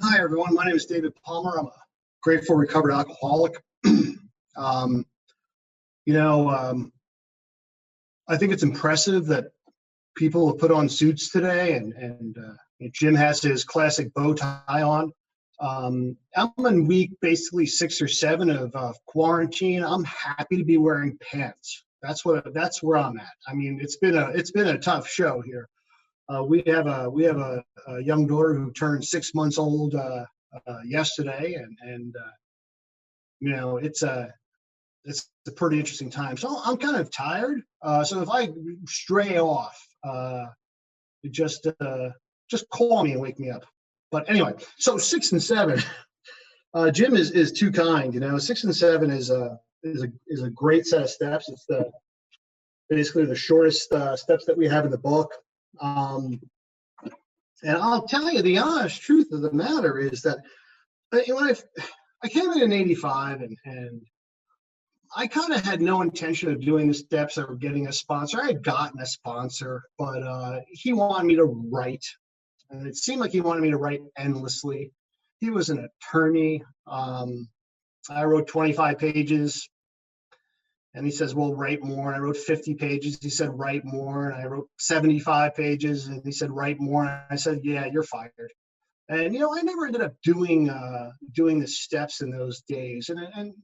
Hi, everyone. My name is David Palmer. I'm a grateful recovered alcoholic. um, you know, um, I think it's impressive that people have put on suits today, and Jim has his classic bow tie on. I'm in week basically 6 or 7 of quarantine. I'm happy to be wearing pants. That's where I'm at. I mean, it's been a tough show here. We have a young daughter who turned 6 months old yesterday, and it's a pretty interesting time. So I'm kind of tired. So if I stray off, just just call me and wake me up. But anyway, so 6 and 7, Jim is too kind. 6 and 7 is a great set of steps. It's basically the shortest steps that we have in the book. Um, and I'll tell you the honest truth of the matter is that when I came in '85, and I kind of had no intention of doing the steps or getting a sponsor. I had gotten a sponsor, but he wanted me to write, and it seemed like he wanted me to write endlessly. He was an attorney. I wrote 25 pages, and he says, "Well, write more." And I wrote 50 pages. He said, "Write more." And I wrote 75 pages, and he said, "Write more." And I said, "Yeah, you're fired." And I never ended up doing the steps in those days, and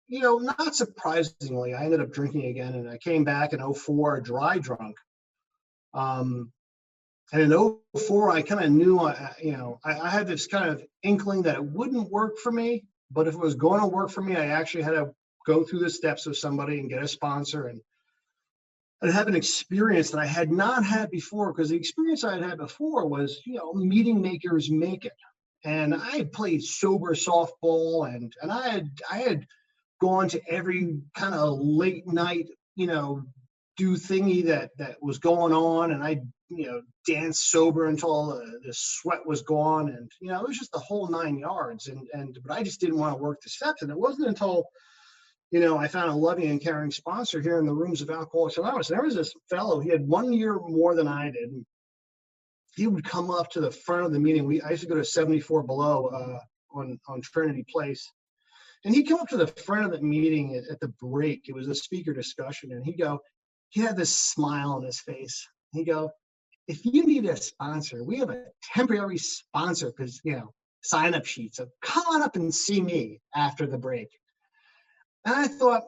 not surprisingly, I ended up drinking again, and I came back in '04 dry drunk. And in '04, I kind of knew, I had this kind of inkling that it wouldn't work for me, but if it was going to work for me, I actually had to go through the steps with somebody and get a sponsor and have an experience that I had not had before, because the experience I had had before was, meeting makers make it. And I had played sober softball, and I had gone to every kind of late night, do thingy that was going on, and I, danced sober until the sweat was gone, and it was just the whole 9 yards. But I just didn't want to work the steps, and it wasn't until I found a loving and caring sponsor here in the rooms of Alcoholics Anonymous. And there was this fellow. He had 1 year more than I did. And he would come up to the front of the meeting. I used to go to 74 Below on Trinity Place. And he'd come up to the front of the meeting at the break. It was a speaker discussion. And he had this smile on his face. He'd go, "If you need a sponsor, we have a temporary sponsor, because, sign-up sheet. So come on up and see me after the break." And I thought,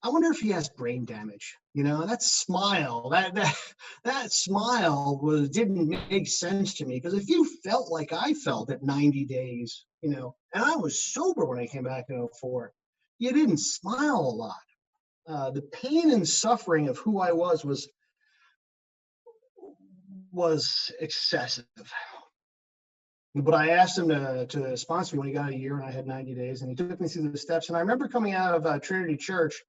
I wonder if he has brain damage. That smile, that smile didn't make sense to me, because if you felt like I felt at 90 days, and I was sober when I came back in '04, you didn't smile a lot. The pain and suffering of who I was excessive. But I asked him to sponsor me when he got a year and I had 90 days, and he took me through the steps. And I remember coming out of Trinity Church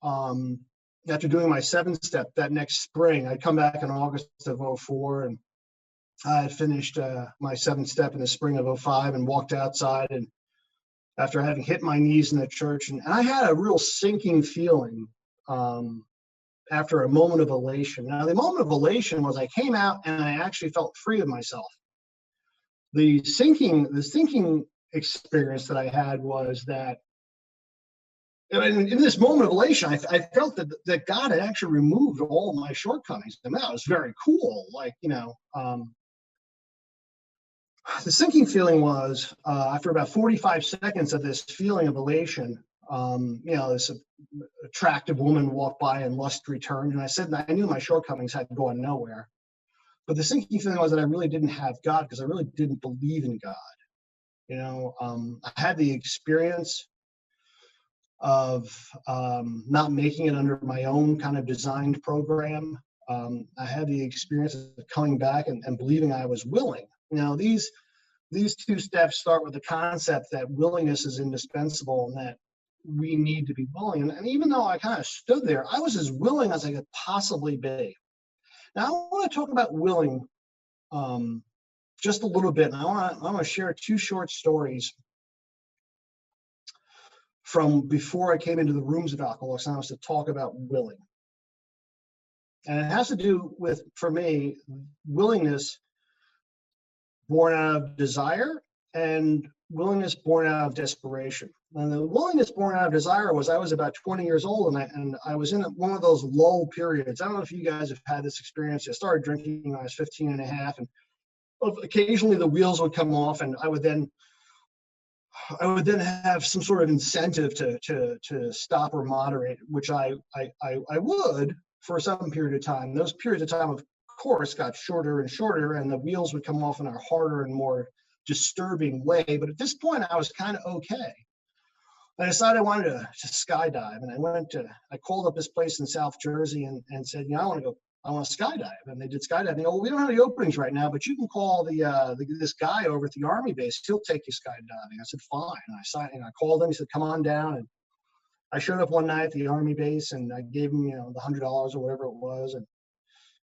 after doing my 7-step that next spring. I'd come back in August of '04, and I had finished my 7-step in the spring of '05 and walked outside, and after having hit my knees in the church, and I had a real sinking feeling after a moment of elation. Now, the moment of elation was I came out and I actually felt free of myself. The sinking experience that I had was that in this moment of elation, I felt that God had actually removed all of my shortcomings, and that was very cool. The sinking feeling was after about 45 seconds of this feeling of elation, this attractive woman walked by and lust returned, and I said, I knew my shortcomings had gone nowhere. But the sinking feeling was that I really didn't have God, because I really didn't believe in God. I had the experience of not making it under my own kind of designed program. I had the experience of coming back and believing I was willing. These 2 steps start with the concept that willingness is indispensable, and that we need to be willing. And even though I kind of stood there, I was as willing as I could possibly be. Now, I want to talk about willing just a little bit. And I want to share 2 short stories from before I came into the rooms of Alcoholics Anonymous to talk about willing. And it has to do with, for me, willingness born out of desire, and willingness born out of desperation. And the willingness born out of desire was I was about 20 years old, and I was in one of those lull periods. I don't know if you guys have had this experience. I started drinking when I was 15 and a half, and occasionally the wheels would come off, and I would then have some sort of incentive to stop or moderate, which I would for some period of time. Those periods of time, of course, got shorter and shorter, and the wheels would come off in a harder and more disturbing way. But at this point, I was kind of okay. I decided I wanted to skydive, and I called up this place in South Jersey and said, I want to skydive. And they did skydiving. They go, well, we don't have any openings right now, but you can call this guy over at the Army base. He'll take you skydiving. I said, fine. And I called him. He said, come on down. And I showed up one night at the Army base, and I gave him, the $100 or whatever it was.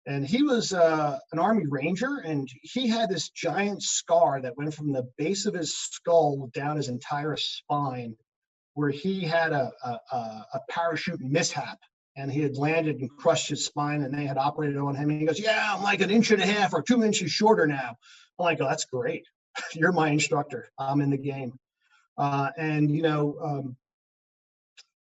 And he was an Army Ranger, and he had this giant scar that went from the base of his skull down his entire spine, where he had a parachute mishap, and he had landed and crushed his spine, and they had operated on him. And he goes, yeah, I'm like 1.5 inches or 2 inches shorter now. I'm like, oh, that's great. You're my instructor. I'm in the game.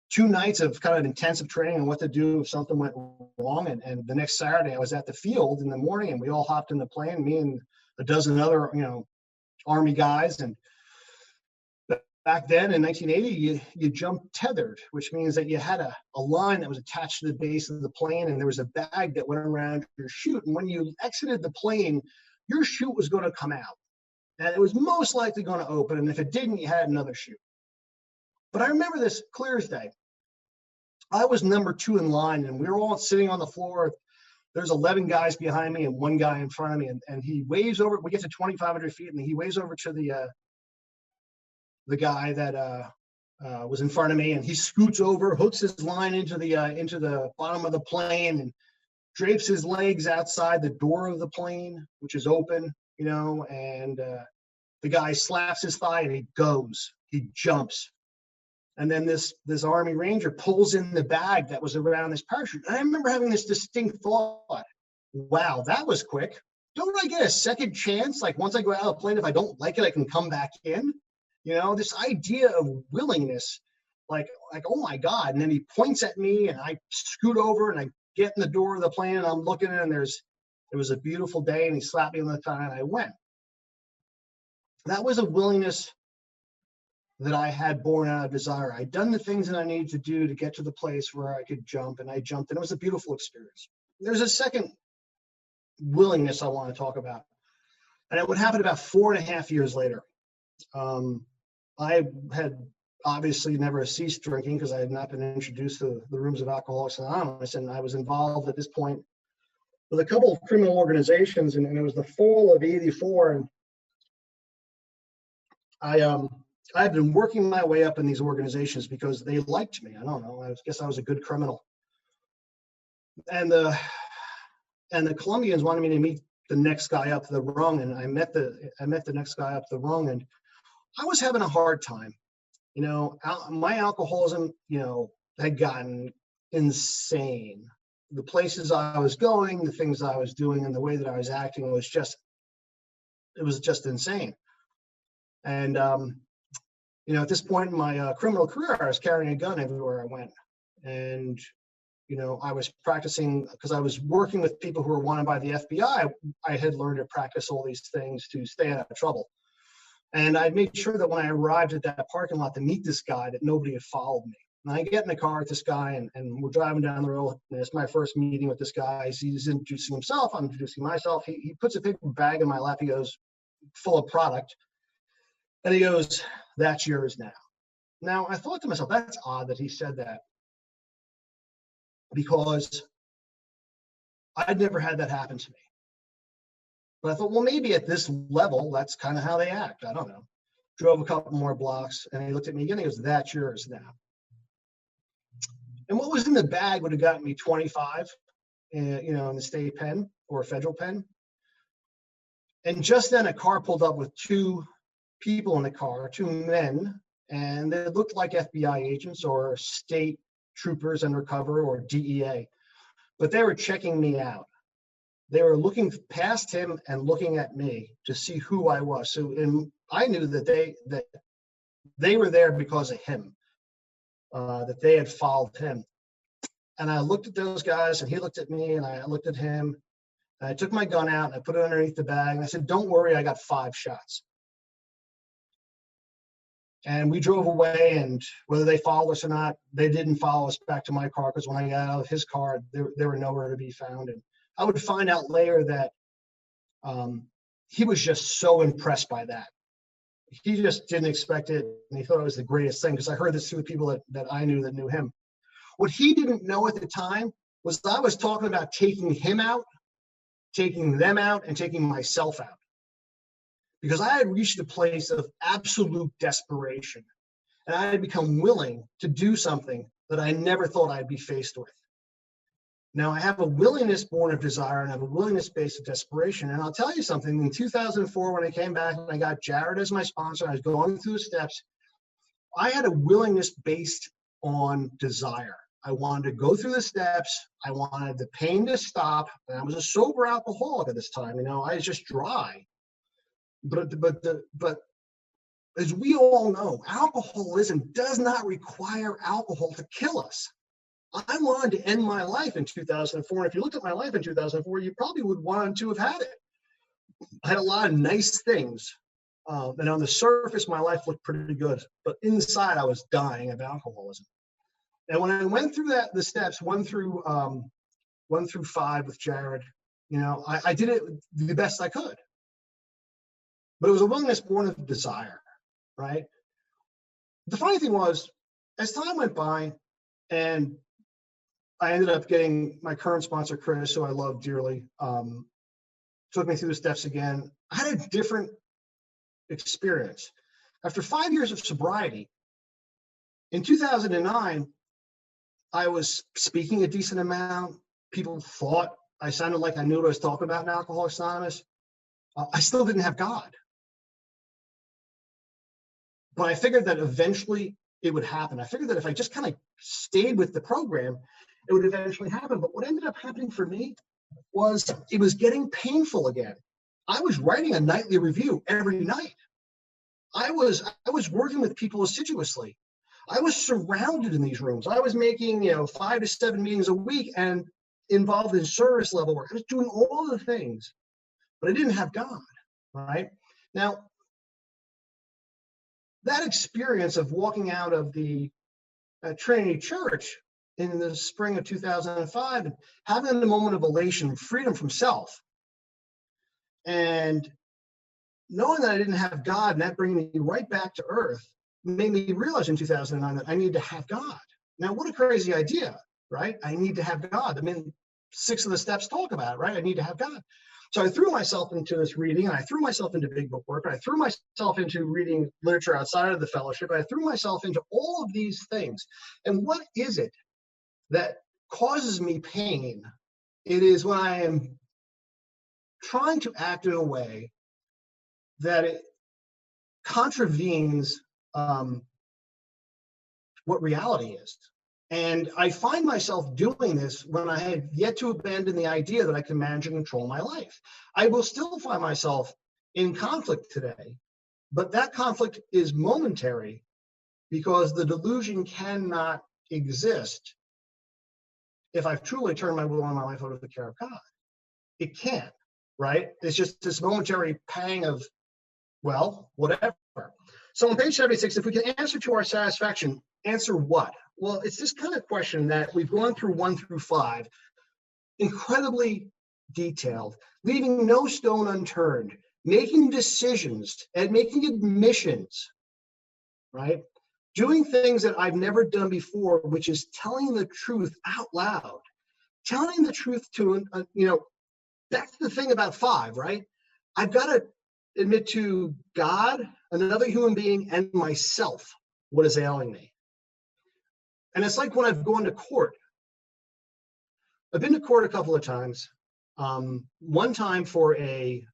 2 nights of kind of intensive training on what to do if something went wrong. And the next Saturday I was at the field in the morning, and we all hopped in the plane, me and a dozen other, Army guys. And back then in 1980, you jumped tethered, which means that you had a line that was attached to the base of the plane, and there was a bag that went around your chute. And when you exited the plane, your chute was going to come out, and it was most likely going to open. And if it didn't, you had another chute. But I remember this clear as day. I was number 2 in line, and we were all sitting on the floor. There's 11 guys behind me and 1 guy in front of me, and he waves over. We get to 2,500 feet, and he waves over to the guy that was in front of me, and he scoots over, hooks his line into the bottom of the plane, and drapes his legs outside the door of the plane, which is open, and the guy slaps his thigh, and he jumps. And then this Army Ranger pulls in the bag that was around this parachute. And I remember having this distinct thought, wow, that was quick. Don't I get a second chance? Like, once I go out of the plane, if I don't like it, I can come back in. This idea of willingness, like, oh my God. And then he points at me, and I scoot over, and I get in the door of the plane, and I'm looking, and it was a beautiful day, and he slapped me on the thigh, and I went. That was a willingness that I had born out of desire. I'd done the things that I needed to do to get to the place where I could jump, and I jumped, and it was a beautiful experience. There's a second willingness I want to talk about, and it would happen about 4.5 years later. I had obviously never ceased drinking because I had not been introduced to the rooms of Alcoholics Anonymous, and I was involved at this point with a couple of criminal organizations, and it was the fall of '84, and I've been working my way up in these organizations because they liked me. I don't know. I guess I was a good criminal. And the Colombians wanted me to meet the next guy up the rung, and I met the next guy up the rung, and I was having a hard time. My alcoholism, had gotten insane. The places I was going, the things I was doing, and the way that I was acting was just insane. And at this point in my criminal career, I was carrying a gun everywhere I went. And, I was practicing, because I was working with people who were wanted by the FBI. I had learned to practice all these things to stay out of trouble. And I made sure that when I arrived at that parking lot to meet this guy, that nobody had followed me. And I get in the car with this guy, and we're driving down the road. And it's my first meeting with this guy. He's introducing himself. I'm introducing myself. He puts a paper bag in my lap. He goes, full of product. And he goes, that's yours now. Now, I thought to myself, that's odd that he said that, because I'd never had that happen to me. But I thought, well, maybe at this level, that's kind of how they act. I don't know. Drove a couple more blocks, and he looked at me again. He goes, that's yours now. And what was in the bag would have gotten me 25, in the state pen or federal pen. And just then a car pulled up with 2 people in the car, 2 men, and they looked like FBI agents or state troopers undercover or DEA, but they were checking me out. They were looking past him and looking at me to see who I was. So, I knew that they were there because of him, that they had followed him. And I looked at those guys, and he looked at me, and I looked at him. And I took my gun out, and I put it underneath the bag, and I said, "Don't worry, I got 5 shots." And we drove away, and whether they followed us or not, they didn't follow us back to my car, because when I got out of his car, they were nowhere to be found. And I would find out later that he was just so impressed by that. He just didn't expect it, and he thought it was the greatest thing, because I heard this through the people that I knew that knew him. What he didn't know at the time was I was talking about taking him out, taking them out, and taking myself out. Because I had reached a place of absolute desperation, and I had become willing to do something that I never thought I'd be faced with. Now, I have a willingness born of desire, and I have a willingness based of desperation. And I'll tell you something, in 2004, when I came back and I got Jared as my sponsor, I was going through the steps, I had a willingness based on desire. I wanted to go through the steps. I wanted the pain to stop. And I was a sober alcoholic at this time. I was just dry. But as we all know, alcoholism does not require alcohol to kill us. I wanted to end my life in 2004. And if you looked at my life in 2004, you probably would want to have had it. I had a lot of nice things. And on the surface, my life looked pretty good. But inside, I was dying of alcoholism. And when I went through the steps, 1 through 5 with Jared, I did it the best I could. But it was a willingness born of desire, right? The funny thing was, as time went by, and I ended up getting my current sponsor, Chris, who I love dearly, took me through the steps again. I had a different experience. After 5 years of sobriety, in 2009, I was speaking a decent amount. People thought I sounded like I knew what I was talking about in Alcoholics Anonymous. I still didn't have God. But I figured that eventually it would happen. I figured that if I just kind of stayed with the program, it would eventually happen. But what ended up happening for me was it was getting painful again. I was writing a nightly review every night. I was working with people assiduously. I was surrounded in these rooms. I was making 5 to 7 meetings a week and involved in service level work. I was doing all the things, but I didn't have God, right? Now, that experience of walking out of the Trinity Church in the spring of 2005 and having a moment of elation, freedom from self, and knowing that I didn't have God and that bringing me right back to earth made me realize in 2009 that I needed to have God. Now, what a crazy idea, right? I need to have God. 6 of the steps talk about it, right? I need to have God. So I threw myself into this reading, and I threw myself into big book work, and I threw myself into reading literature outside of the fellowship, and I threw myself into all of these things. And what is it that causes me pain? It is when I am trying to act in a way that it contravenes what reality is. And I find myself doing this when I have yet to abandon the idea that I can manage and control my life. I will still find myself in conflict today, but that conflict is momentary because the delusion cannot exist if I've truly turned my will and my life over to the care of God. It can't, right? It's just this momentary pang of, well, whatever. So on page 76, if we can answer to our satisfaction, answer what? Well, it's this kind of question that we've gone through 1 through 5, incredibly detailed, leaving no stone unturned, making decisions and making admissions, right? Doing things that I've never done before, which is telling the truth out loud. Telling the truth to, that's the thing about 5, right? I've got to admit to God, another human being, and myself what is ailing me. And it's like when I've gone to court. I've been to court a couple of times. One time for a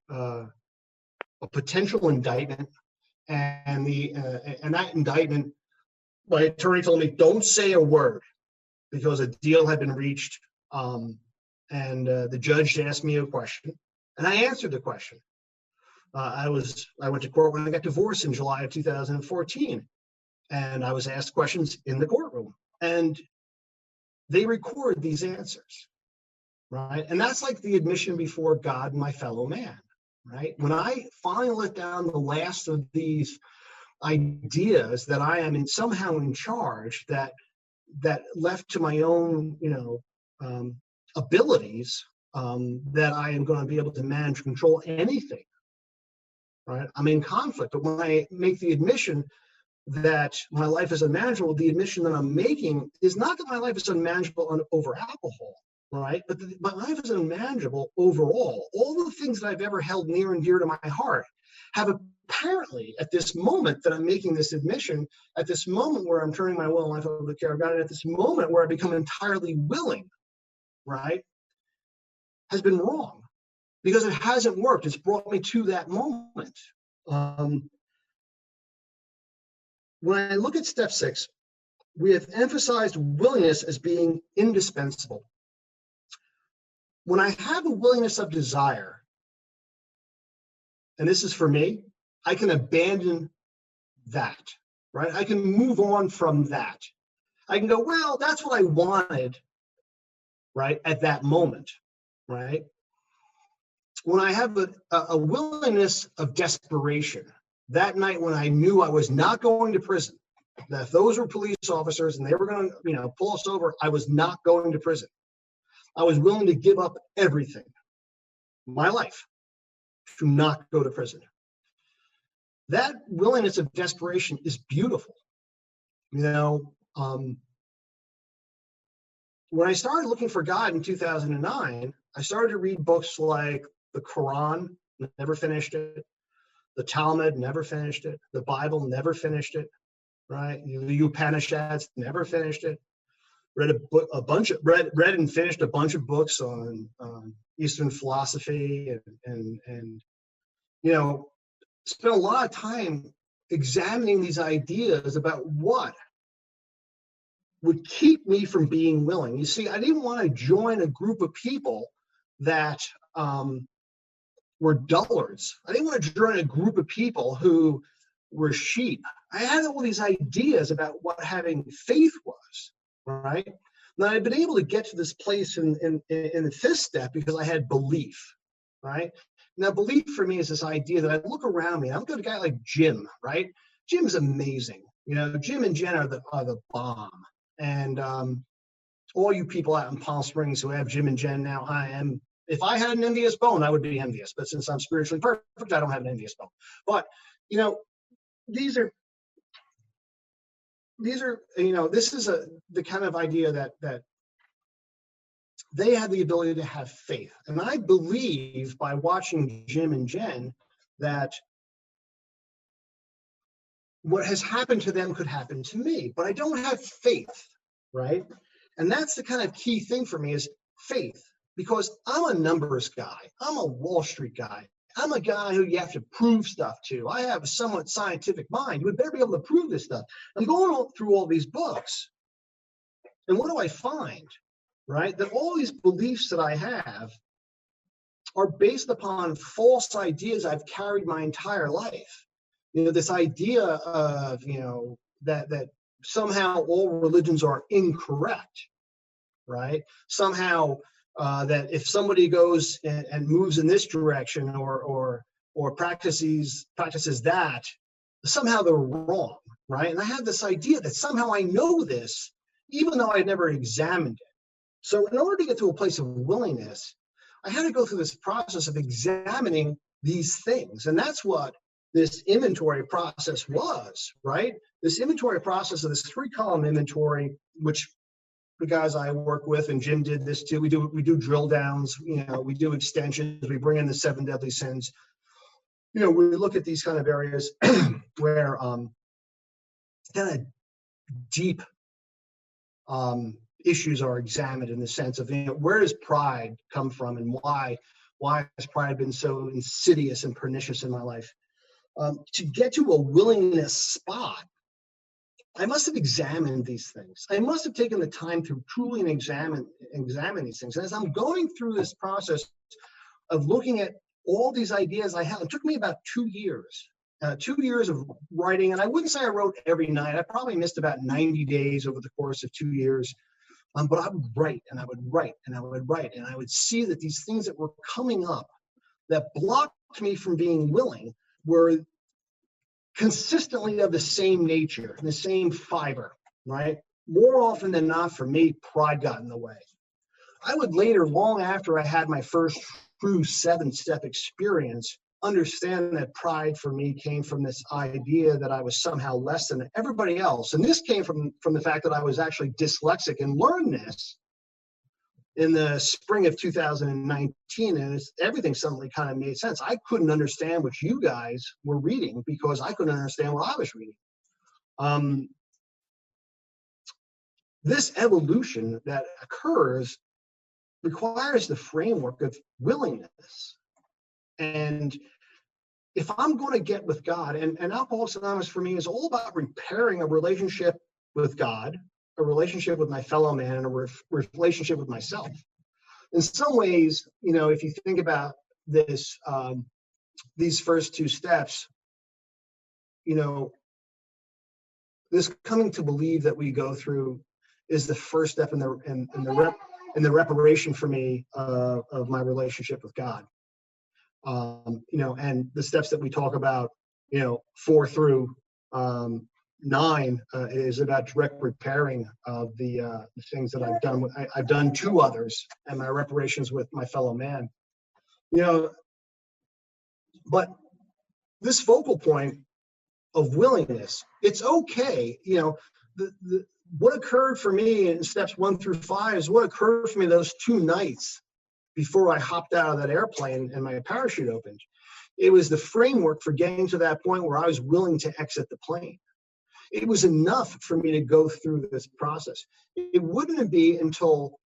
potential indictment, and that indictment, my attorney told me, don't say a word because a deal had been reached, and and the judge asked me a question, and I answered the question. I went to court when I got divorced in July of 2014, and I was asked questions in the courtroom, and they record these answers, right? And that's like the admission before God and my fellow man, right? When I finally let down the last of these ideas that I am somehow in charge, that left to my own, abilities, that I am going to be able to manage, control anything, right? I'm in conflict. But when I make the admission that my life is unmanageable, the admission that I'm making is not that my life is unmanageable over alcohol, right? But my life is unmanageable overall. All the things that I've ever held near and dear to my heart have apparently, at this moment that I'm making this admission, at this moment where I'm turning my will and life over to the care of God, and at this moment where I become entirely willing, right, has been wrong, because it hasn't worked. It's brought me to that moment. When I look at step 6, we have emphasized willingness as being indispensable. When I have a willingness of desire, and this is for me, I can abandon that, right? I can move on from that. I can go, well, that's what I wanted, right, at that moment, right? When I have a willingness of desperation, that night when I knew I was not going to prison, that if those were police officers and they were going to, pull us over, I was not going to prison. I was willing to give up everything, my life, to not go to prison. That willingness of desperation is beautiful. When I started looking for God in 2009, I started to read books like the Quran, never finished it. The Talmud, never finished it. The Bible, never finished it, right? The Upanishads, never finished it. Read and finished a bunch of books on Eastern philosophy, and spent a lot of time examining these ideas about what would keep me from being willing. You see, I didn't want to join a group of people that were dullards. I didn't want to join a group of people who were sheep. I had all these ideas about what having faith was, right? Now, I've been able to get to this place in the 5th step because I had belief, right? Now, belief for me is this idea that I look around me. I'm a guy like Jim, right? Jim's amazing. Jim and Jen are the bomb. And all you people out in Palm Springs who have Jim and Jen now, if I had an envious bone, I would be envious. But since I'm spiritually perfect, I don't have an envious bone. But, this is the kind of idea that they have the ability to have faith. And I believe by watching Jim and Jen that what has happened to them could happen to me, but I don't have faith, right? And that's the kind of key thing for me is faith, because I'm a numbers guy. I'm a Wall Street guy. I'm a guy who you have to prove stuff to. I have a somewhat scientific mind. You would better be able to prove this stuff. I'm going through all these books. And what do I find, right? That all these beliefs that I have are based upon false ideas I've carried my entire life. This idea of, that somehow all religions are incorrect, right? Somehow that if somebody goes and moves in this direction or practices that, somehow they're wrong, right? And I have this idea that somehow I know this, even though I'd never examined it. So in order to get to a place of willingness, I had to go through this process of examining these things. And that's what this inventory process was, right? This inventory process of this 3-column inventory, which the guys I work with, and Jim did this too. We do drill downs, we do extensions, we bring in the 7 deadly sins. We look at these kind of areas where kind of deep issues are examined, in the sense of, where does pride come from, and why has pride been so insidious and pernicious in my life? To get to a willingness spot, I must have examined these things. I must have taken the time to truly examine these things. And as I'm going through this process of looking at all these ideas I had, it took me about 2 years. 2 years of writing, and I wouldn't say I wrote every night. I probably missed about 90 days over the course of 2 years. But I would write and I would write and I would write, and I would see that these things that were coming up that blocked me from being willing were consistently of the same nature, the same fiber, right? More often than not, for me, pride got in the way. I would later, long after I had my first true 7-step experience, understand that pride for me came from this idea that I was somehow less than everybody else. And this came from the fact that I was actually dyslexic and learned this in the spring of 2019, and everything suddenly kind of made sense. I couldn't understand what you guys were reading because I couldn't understand what I was reading. This evolution that occurs requires the framework of willingness. And if I'm going to get with God, and Alcoholics Anonymous for me is all about repairing a relationship with God, a relationship with my fellow man, and a relationship with myself. In some ways, if you think about this, these first 2 steps, this coming to believe that we go through is the first step in the reparation for me of my relationship with God. And the steps that we talk about, 4 through 9 is about direct repairing of the things that I've done. I've done to others and my reparations with my fellow man. But this focal point of willingness, it's okay. What occurred for me in steps 1 through 5 is what occurred for me those 2 nights before I hopped out of that airplane and my parachute opened. It was the framework for getting to that point where I was willing to exit the plane. It was enough for me to go through this process. It wouldn't be until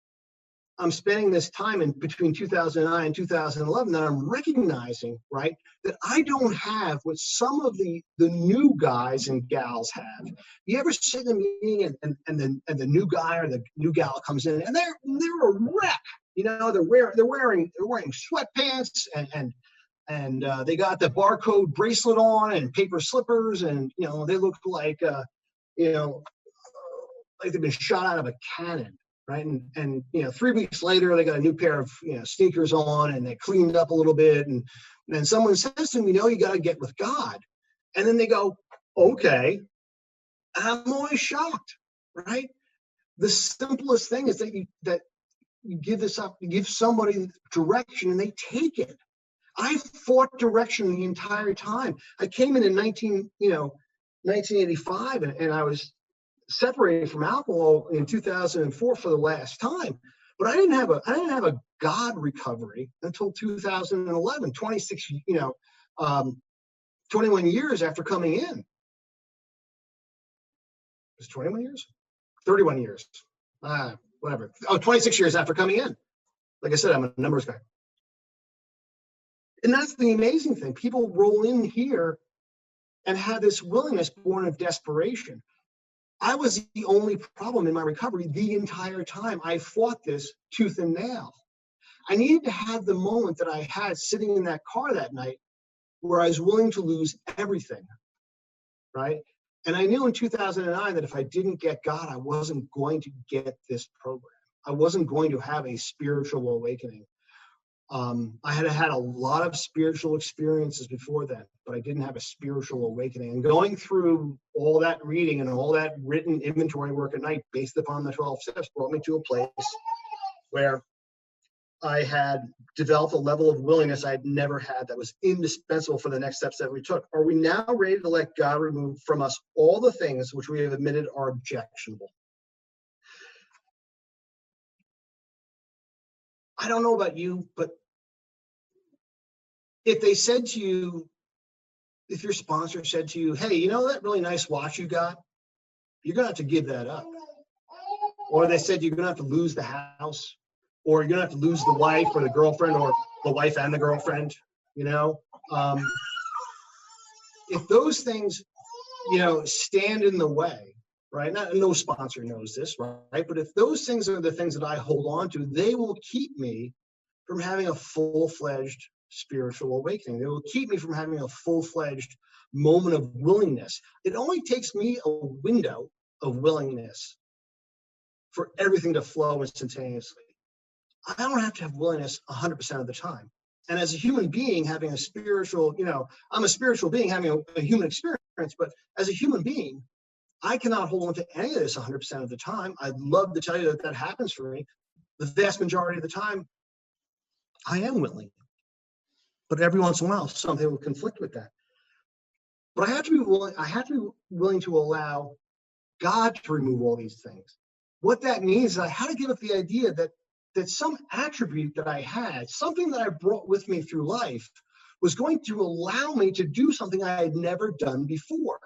I'm spending this time in between 2009 and 2011 that I'm recognizing, right, that I don't have what some of the new guys and gals have. You ever sit in a meeting and the new guy or the new gal comes in and they're a wreck. They're wearing sweatpants and they got the barcode bracelet on and paper slippers, and they look like like they've been shot out of a cannon, right? And 3 weeks later they got a new pair of sneakers on and they cleaned up a little bit, and then someone says to them, you got to get with God, and then they go, okay. I'm always shocked, right? The simplest thing is that you give this up, you give somebody direction and they take it. I fought direction the entire time. I came in 1985 and I was separated from alcohol in 2004 for the last time. But I didn't have a God recovery until 2011, 21 years after coming in. It was 21 years? 31 years. Whatever. 26 years after coming in. Like I said, I'm a numbers guy. And that's the amazing thing. People roll in here and have this willingness born of desperation. I was the only problem in my recovery the entire time. I fought this tooth and nail. I needed to have the moment that I had sitting in that car that night where I was willing to lose everything, right? And I knew in 2009 that if I didn't get God, I wasn't going to get this program. I wasn't going to have a spiritual awakening. I had had a lot of spiritual experiences before that, but I didn't have a spiritual awakening. And going through all that reading and all that written inventory work at night based upon the 12 steps brought me to a place where I had developed a level of willingness I had never had that was indispensable for the next steps that we took. Are we now ready to let God remove from us all the things which we have admitted are objectionable? I don't know about you, but if they said to you, if your sponsor said to you, hey, that really nice watch you got, you're going to have to give that up. Or they said you're going to have to lose the house, or you're going to have to lose the wife or the girlfriend, or the wife and the girlfriend, if those things, stand in the way, right? No sponsor knows this, right? But if those things are the things that I hold on to, they will keep me from having a full-fledged spiritual awakening. They will keep me from having a full-fledged moment of willingness. It only takes me a window of willingness for everything to flow instantaneously. I don't have to have willingness 100% of the time. And as a human being having a spiritual, I'm a spiritual being having a human experience, but as a human being, I cannot hold on to any of this 100% of the time. I'd love to tell you that that happens for me. The vast majority of the time, I am willing. But every once in a while, something will conflict with that. But I have to be willing to allow God to remove all these things. What that means is I had to give up the idea that some attribute that I had, something that I brought with me through life, was going to allow me to do something I had never done before.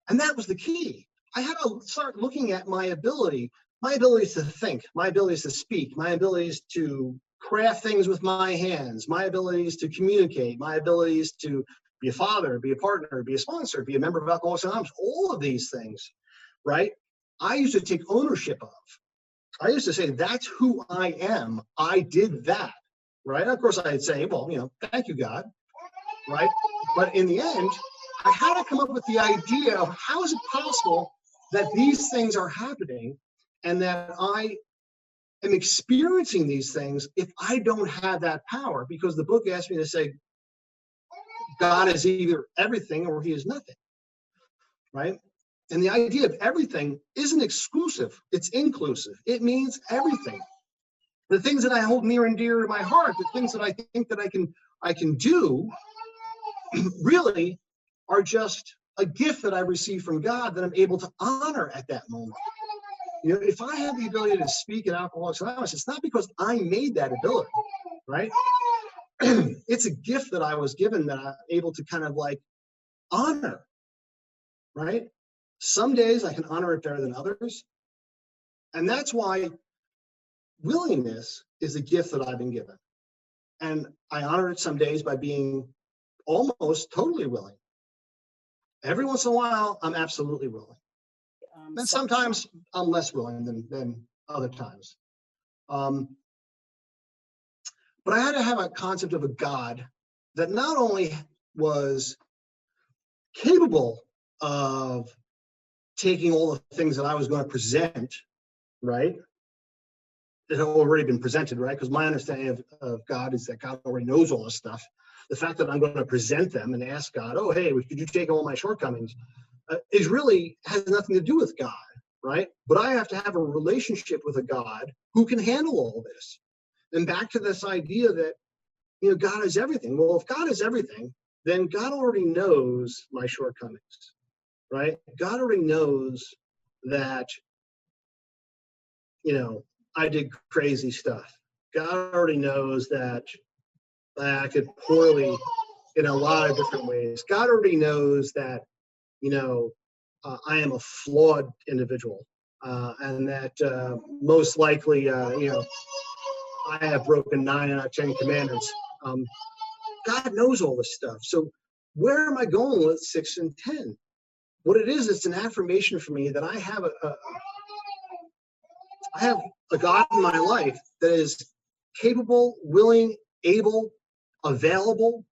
And that was the key. I had to start looking at my abilities to think, my abilities to speak, my abilities to craft things with my hands, my abilities to communicate, my abilities to be a father, be a partner, be a sponsor, be a member of Alcoholics Anonymous, all of these things, right? I used to take ownership of. I used to say, that's who I am. I did that, right? Of course, I'd say, well, thank you, God, right? But in the end, I had to come up with the idea of how is it possible that these things are happening and that I am experiencing these things if I don't have that power? Because the book asked me to say, God is either everything or he is nothing, right? And the idea of everything isn't exclusive, it's inclusive. It means everything. The things that I hold near and dear to my heart, the things that I think that I can do, really are just a gift that I received from God that I'm able to honor at that moment. If I have the ability to speak at Alcoholics Anonymous, it's not because I made that ability, right? It's a gift that I was given that I'm able to kind of like honor, right? Some days I can honor it better than others. And that's why willingness is a gift that I've been given. And I honor it some days by being almost totally willing. Every once in a while, I'm absolutely willing. And sometimes I'm less willing than other times. But I had to have a concept of a God that not only was capable of taking all the things that I was going to present, right? That have already been presented, right? Because my understanding of God is that God already knows all this stuff. The fact that I'm going to present them and ask God, oh, hey, could you take all my shortcomings? Is really has nothing to do with God, right? But I have to have a relationship with a God who can handle all this. And back to this idea that, God is everything. Well, if God is everything, then God already knows my shortcomings, right? God already knows that, I did crazy stuff. God already knows that I acted poorly in a lot of different ways. God already knows that, I am a flawed individual, and that most likely, I have broken 9 out of 10 commandments. God knows all this stuff. So where am I going with 6 and 10? What it is, it's an affirmation for me that I have a God in my life that is capable, willing, able, available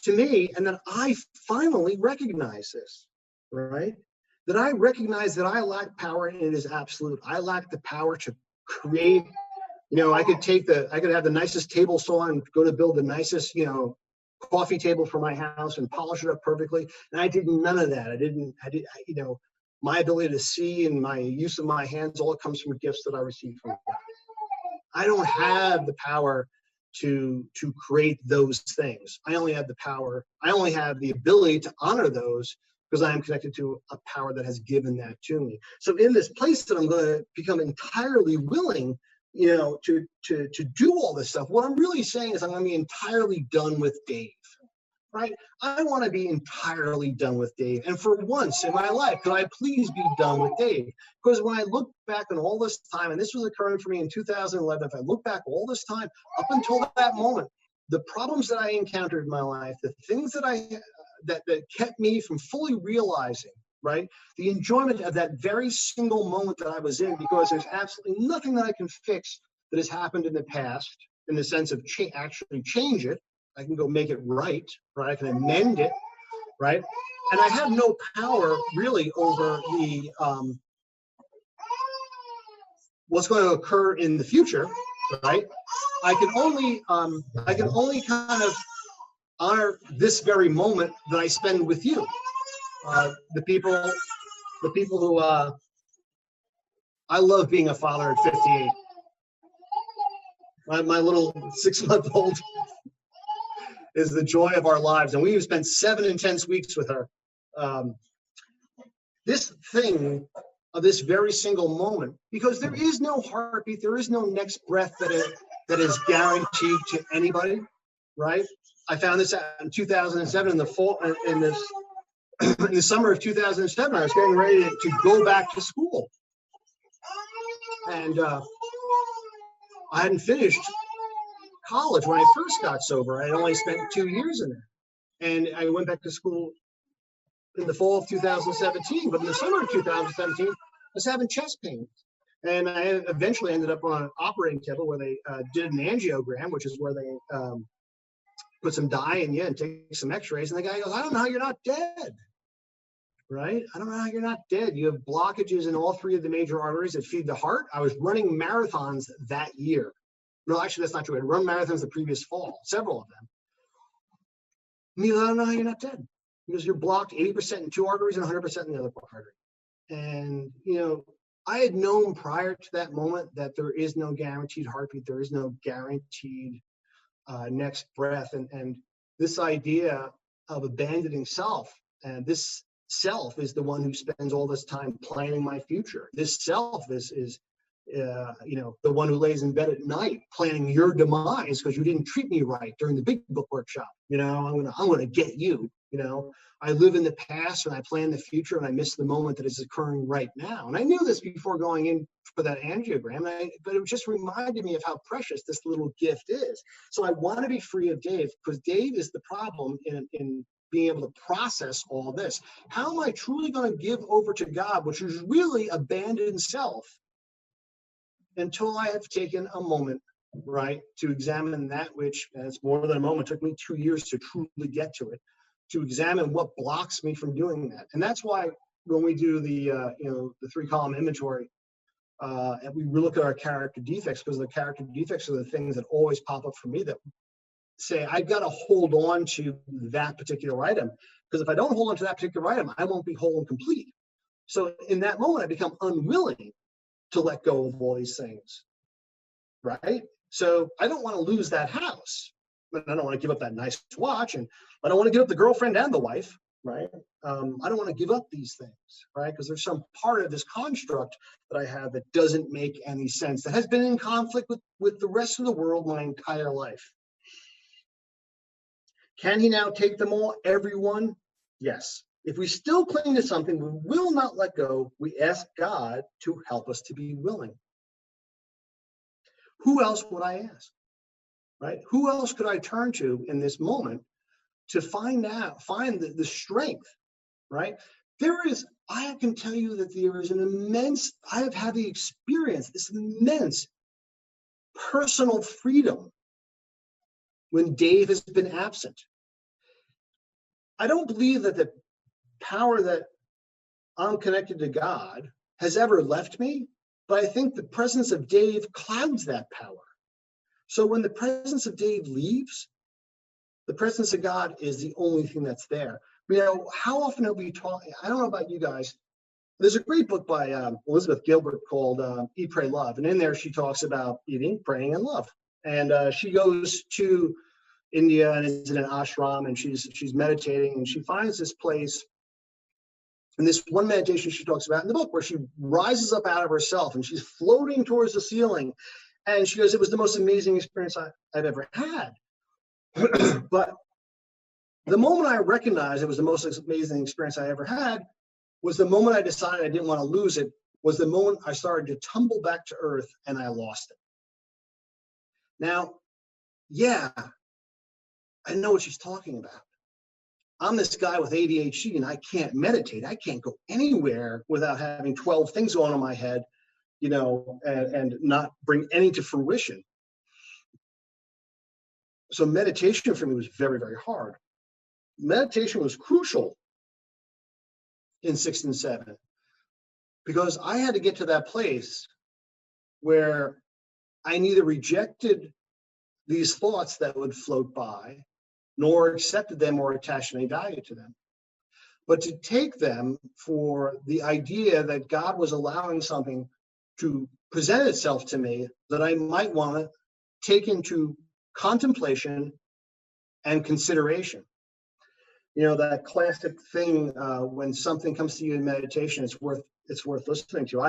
to me, and that I finally recognize this, right? That I recognize that I lack power and it is absolute. I lack the power to create, I could have the nicest table saw and go to build the nicest, coffee table for my house and polish it up perfectly. And I did none of that. My ability to see and my use of my hands, all comes from gifts that I received from God. I don't have the power to create those things. I only have the ability to honor those because I am connected to a power that has given that to me. So in this place that I'm going to become entirely willing, to do all this stuff, what I'm really saying is I'm going to be entirely done with Dave, right? I want to be entirely done with Dave. And for once in my life, could I please be done with Dave? Because when I look back on all this time, and this was occurring for me in 2011, if I look back all this time, up until that moment, the problems that I encountered in my life, the things that that kept me from fully realizing right? The enjoyment of that very single moment that I was in, because there's absolutely nothing that I can fix that has happened in the past in the sense of actually change it. I can go make it right? I can amend it, right? And I have no power really over the what's going to occur in the future, right? I can only kind of honor this very moment that I spend with you, the people who I love being a father at 58. My little 6-month-old is the joy of our lives, and we've spent 7 intense weeks with her. This thing of this very single moment, because there is no heartbeat, there is no next breath that is guaranteed to anybody, right? I found this out in 2007 in the fall, in the summer of 2007. I was getting ready to go back to school, and I hadn't finished college when I first got sober. I had only spent 2 years in there, and I went back to school in the fall of 2017. But in the summer of 2017, I was having chest pains, and I eventually ended up on an operating table where they did an angiogram, which is where they put some dye in you and take some X-rays. And the guy goes, "I don't know how you're not dead." Right? I don't know how you're not dead. You have blockages in all 3 of the major arteries that feed the heart. I was running marathons that year. No, actually, that's not true. I'd run marathons the previous fall, several of them. And he goes, "I don't know how you're not dead." Because you're blocked 80% in 2 arteries and 100% in the other artery. And, I had known prior to that moment that there is no guaranteed heartbeat. There is no guaranteed next breath. And this idea of abandoning self, and this self is the one who spends all this time planning my future. This self is the one who lays in bed at night planning your demise because you didn't treat me right during the big book workshop. I'm gonna get you. I live in the past and I plan the future and I miss the moment that is occurring right now. And I knew this before going in for that angiogram, but it just reminded me of how precious this little gift is. So I want to be free of Dave, because Dave is the problem in being able to process all this. How am I truly going to give over to God, which is really abandon self, until I have taken a moment, right, to examine that which, and it's more than a moment, took me 2 years to truly get to it, to examine what blocks me from doing that. And that's why when we do the 3-column inventory, and we look at our character defects, because the character defects are the things that always pop up for me that say, I've got to hold on to that particular item, because if I don't hold on to that particular item, I won't be whole and complete. So in that moment, I become unwilling to let go of all these things, right? So I don't want to lose that house, but I don't want to give up that nice watch, and I don't want to give up the girlfriend and the wife, right? I don't want to give up these things, right? Because there's some part of this construct that I have that doesn't make any sense, that has been in conflict with the rest of the world my entire life. Can he now take them all, everyone? Yes. If we still cling to something we will not let go, we ask God to help us to be willing. Who else would I ask, right? Who else could I turn to in this moment to find the strength, right? I can tell you that there is I have had the experience, this immense personal freedom when Dave has been absent. I don't believe that the power that I'm connected to God has ever left me, but I think the presence of Dave clouds that power. So when the presence of Dave leaves, the presence of God is the only thing that's there. How often have we talked? I don't know about you guys. There's a great book by Elizabeth Gilbert called Eat, Pray, Love. And in there, she talks about eating, praying, and love. And she goes to India and is in an ashram, and she's meditating, and she finds this place. And this one meditation she talks about in the book, where she rises up out of herself and she's floating towards the ceiling. And she goes, it was the most amazing experience I've ever had. But the moment I recognized it was the most amazing experience I ever had was the moment I decided I didn't want to lose it, was the moment I started to tumble back to earth and I lost it. Now, yeah, I know what she's talking about. I'm this guy with ADHD and I can't meditate. I can't go anywhere without having 12 things going on in my head, and not bring any to fruition. So meditation for me was very, very hard. Meditation was crucial in 6 and 7 because I had to get to that place where I neither rejected these thoughts that would float by, nor accepted them or attached any value to them, but to take them for the idea that God was allowing something to present itself to me that I might want to take into contemplation and consideration. That classic thing, when something comes to you in meditation, it's worth listening to.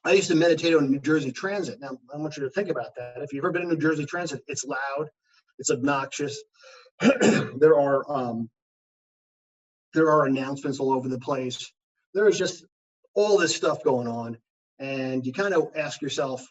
I used to meditate on New Jersey Transit. Now, I want you to think about that. If you've ever been in New Jersey Transit, it's loud, it's obnoxious. There are announcements all over the place. There is just all this stuff going on, and you kind of ask yourself,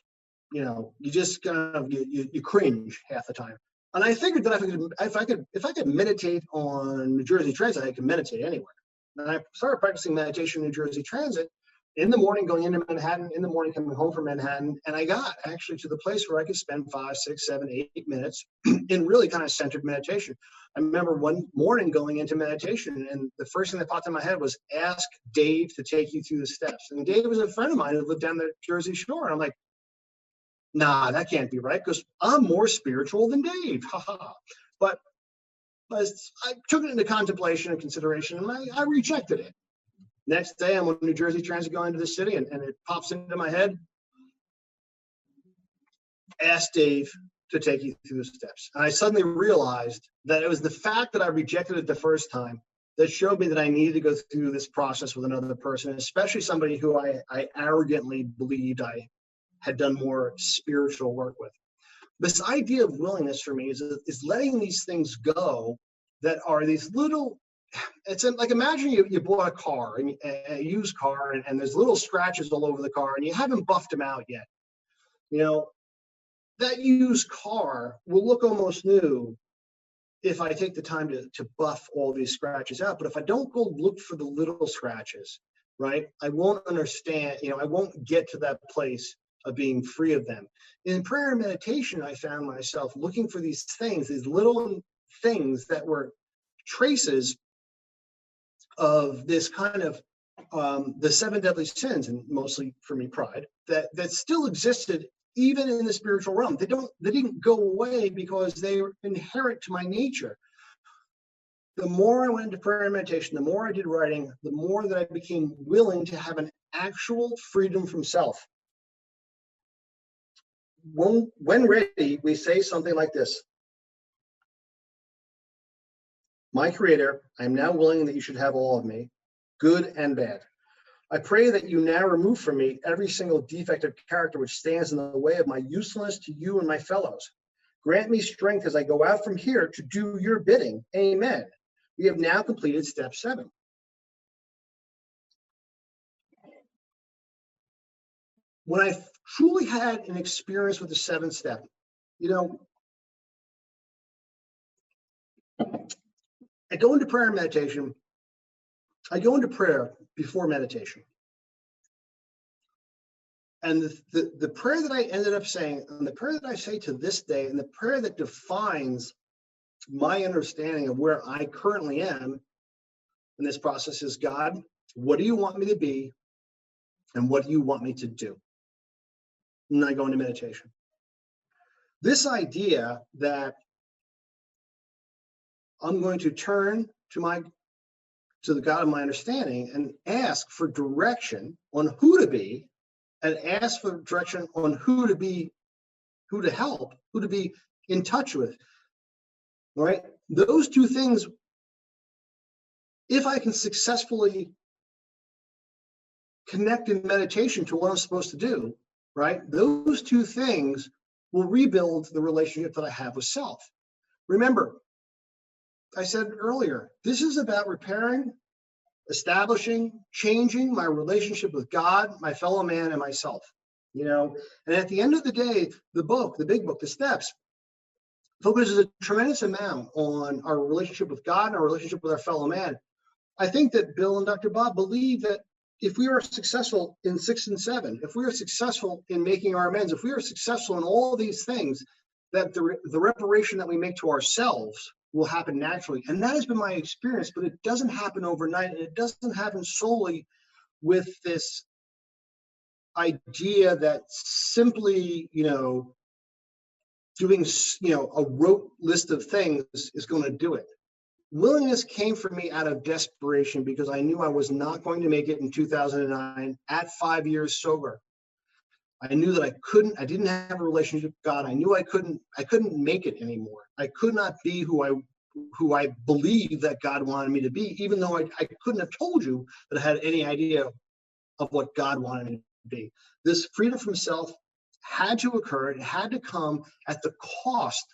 you just kind of you cringe half the time. And I figured that if I could meditate on New Jersey Transit, I could meditate anywhere. And I started practicing meditation in New Jersey Transit in the morning, going into Manhattan, in the morning coming home from Manhattan, and I got actually to the place where I could spend 5, 6, 7, 8 minutes in really kind of centered meditation. I remember one morning going into meditation, and the first thing that popped in my head was, ask Dave to take you through the steps. And Dave was a friend of mine who lived down the Jersey Shore, and I'm like, nah, that can't be right, because I'm more spiritual than Dave. But I took it into contemplation and consideration, and I rejected it. Next day, I'm on New Jersey Transit going to the city, and it pops into my head, ask Dave to take you through the steps. And I suddenly realized that it was the fact that I rejected it the first time that showed me that I needed to go through this process with another person, especially somebody who I arrogantly believed I had done more spiritual work with. This idea of willingness for me is letting these things go that are these little, it's like, imagine you bought a car, a used car, and there's little scratches all over the car, and you haven't buffed them out yet. That used car will look almost new if I take the time to buff all these scratches out. But if I don't go look for the little scratches, right, I won't understand, I won't get to that place of being free of them. In prayer and meditation, I found myself looking for these things, these little things that were traces of this kind of the 7 deadly sins, and mostly for me, pride, that still existed even in the spiritual realm. They didn't go away because they were inherent to my nature. The more I went into prayer and meditation, the more I did writing, the more that I became willing to have an actual freedom from self. When ready, we say something like this: my Creator, I am now willing that you should have all of me, good and bad. I pray that you now remove from me every single defect of character which stands in the way of my usefulness to you and my fellows. Grant me strength as I go out from here to do your bidding. Amen. We have now completed step 7. When I truly had an experience with the 7th step, I go into prayer and meditation. I go into prayer before meditation. And the prayer that I ended up saying, and the prayer that I say to this day, and the prayer that defines my understanding of where I currently am in this process is, God, what do you want me to be? And what do you want me to do? And I go into meditation. This idea that I'm going to turn to the God of my understanding and ask for direction on who to be, and ask for direction on who to be, who to help, who to be in touch with. All right? Those two things, if I can successfully connect in meditation to what I'm supposed to do, right? Those two things will rebuild the relationship that I have with self. Remember, I said earlier, this is about repairing, establishing, changing my relationship with God, my fellow man, and myself. And at the end of the day, the big book, the steps, focuses a tremendous amount on our relationship with God and our relationship with our fellow man. I think that Bill and Dr. Bob believe that if we are successful in 6 and 7, if we are successful in making our amends, if we are successful in all these things, that the reparation that we make to ourselves will happen naturally. And that has been my experience, but it doesn't happen overnight. And it doesn't happen solely with this idea that simply, doing, a rote list of things is going to do it. Willingness came for me out of desperation because I knew I was not going to make it in 2009 at 5 years sober. I knew that I didn't have a relationship with God. I knew I couldn't make it anymore. I could not be who I believed that God wanted me to be, even though I couldn't have told you that I had any idea of what God wanted me to be. This freedom from self had to occur. It had to come at the cost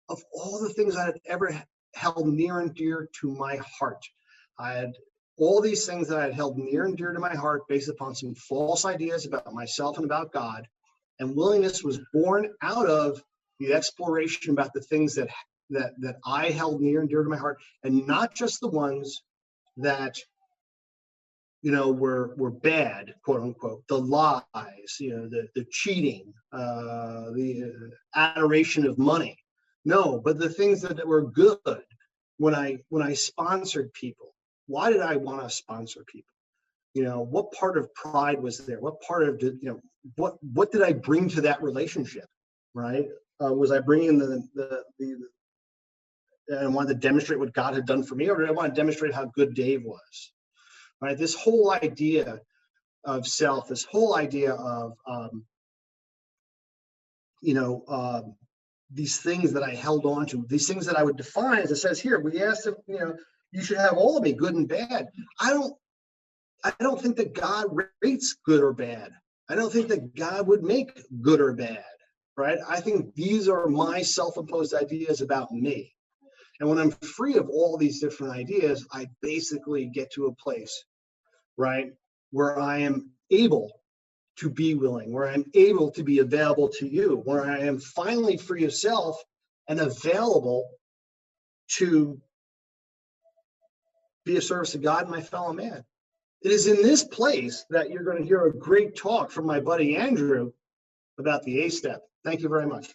of all the things I had ever held near and dear to my heart. I had all these things that I had held near and dear to my heart based upon some false ideas about myself and about God. And willingness was born out of the exploration about the things that I held near and dear to my heart, and not just the ones that were bad, quote unquote, the lies, the cheating, the adoration of money. No, but the things that were good. When I sponsored people, why did I want to sponsor people? What part of pride was there? What part of what did I bring to that relationship? Right? Was I bringing the I wanted to demonstrate what God had done for me, or did I want to demonstrate how good Dave was? Right? This whole idea of self, this whole idea of these things that I held on to, these things that I would define, as it says here, we asked him, you should have all of me, good and bad. I don't think that God rates good or bad. I don't think that God would make good or bad, right? I think these are my self-imposed ideas about me. And when I'm free of all these different ideas, I basically get to a place, right, where I am able to be willing, where I'm able to be available to you, where I am finally free of self and available to be a service to God and my fellow man. It is in this place that you're going to hear a great talk from my buddy Andrew about the A step. Thank you very much.